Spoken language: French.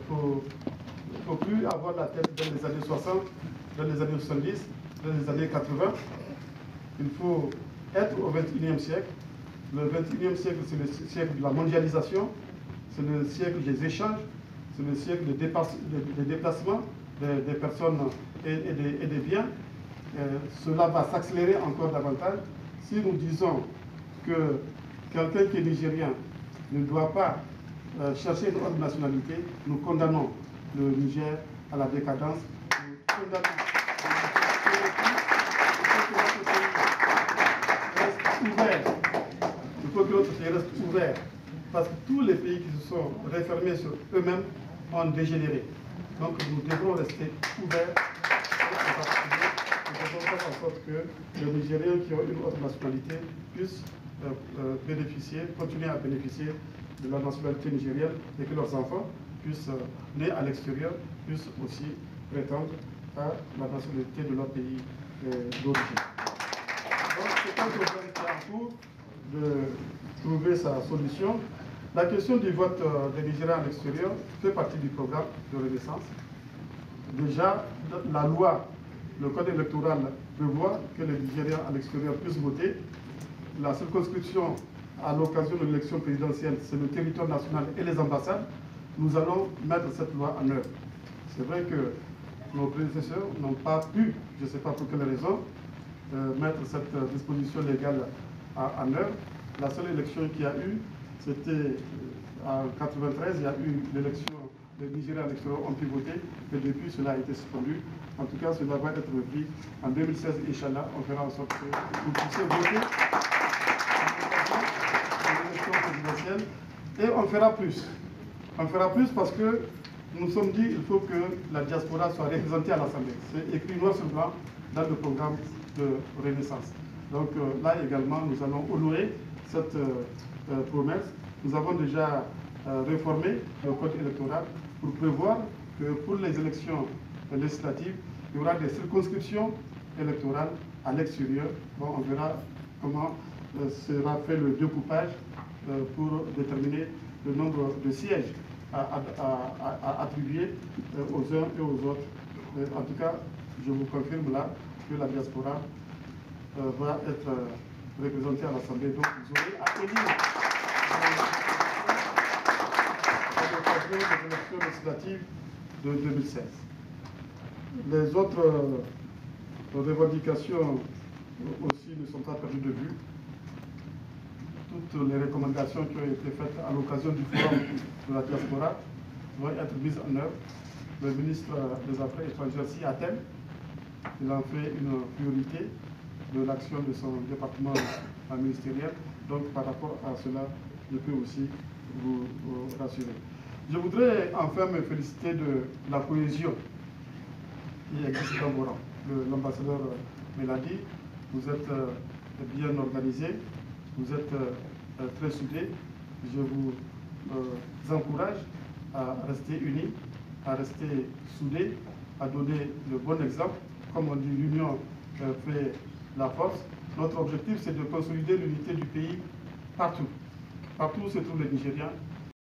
faut plus avoir la tête dans les années 60, dans les années 70, dans les années 80. Il faut être au XXIe siècle. Le XXIe siècle, c'est le siècle de la mondialisation, c'est le siècle des échanges, c'est le siècle des déplacements des personnes et des biens. Cela va s'accélérer encore davantage si nous disons que quelqu'un qui est nigérien ne doit pas chercher une autre nationalité. Nous condamnons le Niger à la décadence. Nous condamnons il faut que notre pays reste ouvert, parce que tous les pays qui se sont refermés sur eux-mêmes ont dégénéré. Donc nous devrons rester ouverts. Nous devons faire en sorte que les Nigériens qui ont une autre nationalité puissent continuer à bénéficier de la nationalité nigérienne et que leurs enfants puissent, nés à l'extérieur, puissent aussi prétendre à la nationalité de leur pays d'origine. Donc c'est un problème qui est en cours de trouver sa solution. La question du vote des Nigériens à l'extérieur fait partie du programme de Renaissance. Déjà, la loi, le code électoral prévoit que les Nigériens à l'extérieur puissent voter. La circonscription à l'occasion de l'élection présidentielle, c'est le territoire national et les ambassades. Nous allons mettre cette loi en œuvre. C'est vrai que nos prédécesseurs n'ont pas pu, je ne sais pas pour quelle raison, mettre cette disposition légale en œuvre. La seule élection qu'il y a eu, c'était en 1993, il y a eu l'élection, les Nigériens à l'extérieur ont pu voter, mais depuis cela a été suspendu. En tout cas, cela va être repris en 2016, Inch'Allah, on fera en sorte que vous puissiez voter à l'élection présidentielle. Et on fera plus. On fera plus parce que nous nous sommes dit qu'il faut que la diaspora soit représentée à l'Assemblée. C'est écrit noir sur blanc dans le programme de Renaissance. Donc là également, nous allons honorer cette promesse. Nous avons déjà réformé le code électoral pour prévoir que pour les élections législatives, il y aura des circonscriptions électorales à l'extérieur. Bon, on verra comment sera fait le découpage pour déterminer le nombre de sièges à attribuer aux uns et aux autres. En tout cas, je vous confirme là que la diaspora va être représentée à l'Assemblée. Donc, vous aurez à élire des élections législatives de 2016. Les autres revendications aussi ne sont pas perdues de vue. Toutes les recommandations qui ont été faites à l'occasion du forum de la diaspora vont être mises en œuvre. Le ministre des Affaires étrangères s'y attelle. Il en fait une priorité de l'action de son département ministériel. Donc par rapport à cela, je peux aussi vous rassurer. Je voudrais enfin me féliciter de la cohésion qui existe dans vos rangs. L'ambassadeur me l'a dit, vous êtes bien organisés, vous êtes très soudés. Je vous encourage à rester unis, à rester soudés, à donner le bon exemple. Comme on dit, l'union fait la force. Notre objectif, c'est de consolider l'unité du pays partout. Partout où se trouvent les Nigériens,